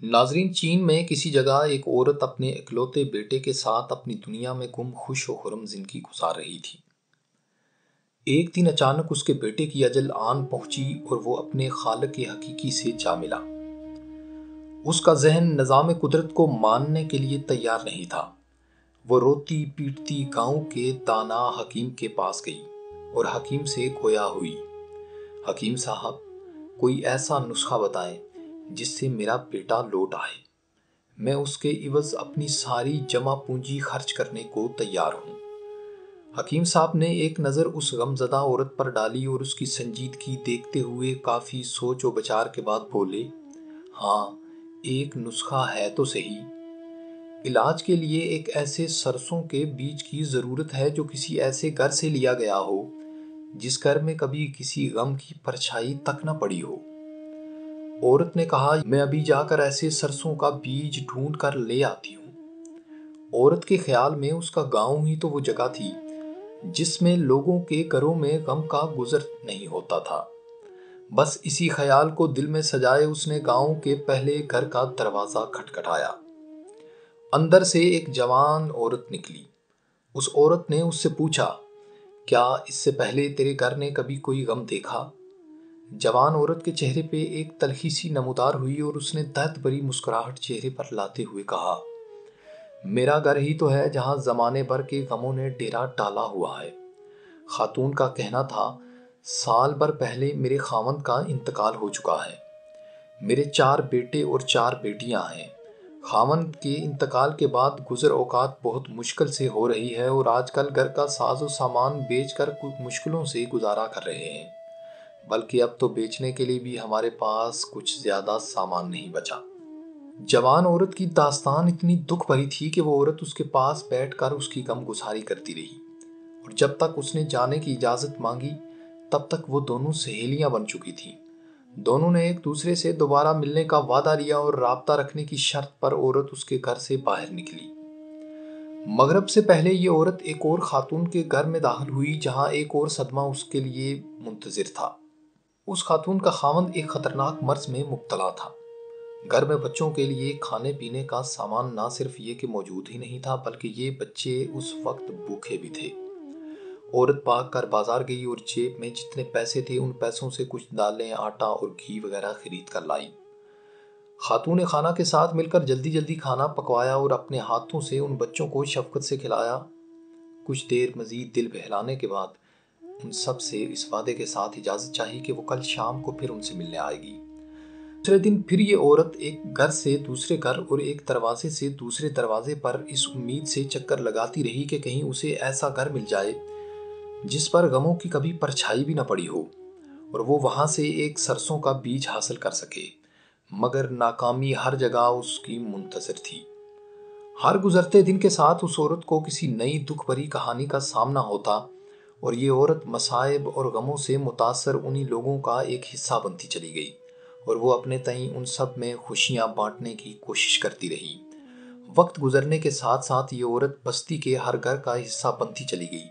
ناظرین، چین میں کسی جگہ ایک عورت اپنے اکلوتے بیٹے کے ساتھ اپنی دنیا میں گم خوش و خرم زندگی گزار رہی تھی۔ ایک دن اچانک اس کے بیٹے کی اجل آن پہنچی اور وہ اپنے خالق حقیقی سے جا ملا۔ اس کا ذہن نظام قدرت کو ماننے کے لیے تیار نہیں تھا۔ وہ روتی پیٹتی گاؤں کے دانا حکیم کے پاس گئی اور حکیم سے گویا ہوئی، حکیم صاحب، کوئی ایسا نسخہ بتائیں جس سے میرا بیٹا لوٹ آئے۔ میں اس کے عوض اپنی ساری جمع پونجی خرچ کرنے کو تیار ہوں۔ حکیم صاحب نے ایک نظر اس غمزدہ عورت پر ڈالی اور اس کی سنجیدگی دیکھتے ہوئے کافی سوچ و بچار کے بعد بولے، ہاں، ایک نسخہ ہے تو صحیح۔ علاج کے لیے ایک ایسے سرسوں کے بیج کی ضرورت ہے جو کسی ایسے گھر سے لیا گیا ہو جس گھر میں کبھی کسی غم کی پرچھائی تک نہ پڑی ہو۔ عورت نے کہا، میں ابھی جا کر ایسے سرسوں کا بیج ڈھونڈ کر لے آتی ہوں۔ عورت کے خیال میں اس کا گاؤں ہی تو وہ جگہ تھی جس میں لوگوں کے گھروں میں غم کا گزر نہیں ہوتا تھا۔ بس اسی خیال کو دل میں سجائے اس نے گاؤں کے پہلے گھر کا دروازہ کھٹکھٹایا۔ اندر سے ایک جوان عورت نکلی۔ اس عورت نے اس سے پوچھا، کیا اس سے پہلے تیرے گھر نے کبھی کوئی غم دیکھا؟ جوان عورت کے چہرے پہ ایک تلخی سی نمودار ہوئی اور اس نے درد بھری مسکراہٹ چہرے پر لاتے ہوئے کہا، میرا گھر ہی تو ہے جہاں زمانے بھر کے غموں نے ڈیرا ڈالا ہوا ہے۔ خاتون کا کہنا تھا، سال بھر پہلے میرے خاوند کا انتقال ہو چکا ہے۔ میرے 4 بیٹے اور 4 بیٹیاں ہیں۔ خاوند کے انتقال کے بعد گزر اوقات بہت مشکل سے ہو رہی ہے اور آج کل گھر کا ساز و سامان بیچ کر کچھ مشکلوں سے گزارا کر رہے ہیں، بلکہ اب تو بیچنے کے لیے بھی ہمارے پاس کچھ زیادہ سامان نہیں بچا۔ جوان عورت کی داستان اتنی دکھ بھری تھی کہ وہ عورت اس کے پاس بیٹھ کر اس کی غم گساری کرتی رہی، اور جب تک اس نے جانے کی اجازت مانگی تب تک وہ دونوں سہیلیاں بن چکی تھیں۔ دونوں نے ایک دوسرے سے دوبارہ ملنے کا وعدہ لیا اور رابطہ رکھنے کی شرط پر عورت اس کے گھر سے باہر نکلی۔ مغرب سے پہلے یہ عورت ایک اور خاتون کے گھر میں داخل ہوئی جہاں ایک اور صدمہ اس کے لیے منتظر تھا۔ اس خاتون کا خاوند ایک خطرناک مرض میں مبتلا تھا۔ گھر میں بچوں کے لیے کھانے پینے کا سامان نہ صرف یہ کہ موجود ہی نہیں تھا بلکہ یہ بچے اس وقت بھوکے بھی تھے۔ عورت بھاگ کر بازار گئی اور جیب میں جتنے پیسے تھے ان پیسوں سے کچھ دالیں، آٹا اور گھی وغیرہ خرید کر لائی۔ خاتون خانہ کے ساتھ مل کر جلدی جلدی کھانا پکوایا اور اپنے ہاتھوں سے ان بچوں کو شفقت سے کھلایا۔ کچھ دیر مزید دل بہلانے کے بعد ان سب سے اس وعدے کے ساتھ اجازت چاہی کہ وہ کل شام کو پھر ان سے ملنے آئے گی۔ دوسرے دن پھر یہ عورت ایک گھر سے دوسرے گھر اور ایک دروازے سے دوسرے دروازے پر اس امید سے چکر لگاتی رہی کہ کہیں اسے ایسا گھر مل جائے جس پر غموں کی کبھی پرچھائی بھی نہ پڑی ہو اور وہ وہاں سے ایک سرسوں کا بیج حاصل کر سکے، مگر ناکامی ہر جگہ اس کی منتظر تھی۔ ہر گزرتے دن کے ساتھ اس عورت کو کسی نئی دکھ بھری کہانی کا سامنا ہوتا اور یہ عورت مصائب اور غموں سے متاثر انہی لوگوں کا ایک حصہ بنتی چلی گئی اور وہ اپنے تئیں ان سب میں خوشیاں بانٹنے کی کوشش کرتی رہی۔ وقت گزرنے کے ساتھ ساتھ یہ عورت بستی کے ہر گھر کا حصہ بنتی چلی گئی۔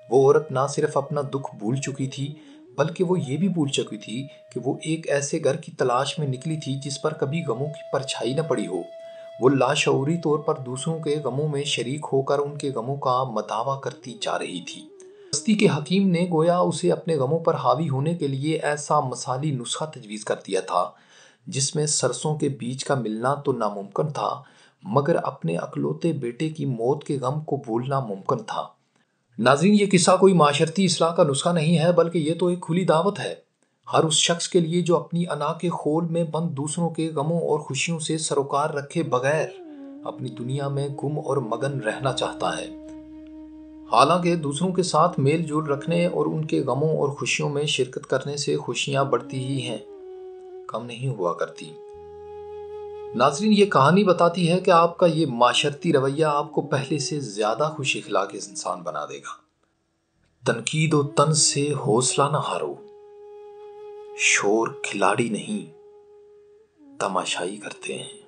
وہ عورت نہ صرف اپنا دکھ بھول چکی تھی بلکہ وہ یہ بھی بھول چکی تھی کہ وہ ایک ایسے گھر کی تلاش میں نکلی تھی جس پر کبھی غموں کی پرچھائی نہ پڑی ہو۔ وہ لاشعوری طور پر دوسروں کے غموں میں شریک ہو کر ان کے غموں کا مداوا کرتی جا رہی تھی۔ بستی کے حکیم نے گویا اسے اپنے غموں پر حاوی ہونے کے لیے ایسا مثالی نسخہ تجویز کر دیا تھا جس میں سرسوں کے بیج کا ملنا تو ناممکن تھا مگر اپنے اکلوتے بیٹے کی موت کے غم کو بھولنا ممکن تھا۔ ناظرین، یہ قصہ کوئی معاشرتی اصلاح کا نسخہ نہیں ہے بلکہ یہ تو ایک کھلی دعوت ہے ہر اس شخص کے لیے جو اپنی انا کے خول میں بند دوسروں کے غموں اور خوشیوں سے سروکار رکھے بغیر اپنی دنیا میں گم اور مگن رہنا چاہتا ہے۔ حالانکہ دوسروں کے ساتھ میل جول رکھنے اور ان کے غموں اور خوشیوں میں شرکت کرنے سے خوشیاں بڑھتی ہی ہیں، کم نہیں ہوا کرتی۔ ناظرین، یہ کہانی بتاتی ہے کہ آپ کا یہ معاشرتی رویہ آپ کو پہلے سے زیادہ خوش اخلاق انسان بنا دے گا۔ تنقید و طنز سے حوصلہ نہ ہارو، شور کھلاڑی نہیں تماشائی کرتے ہیں۔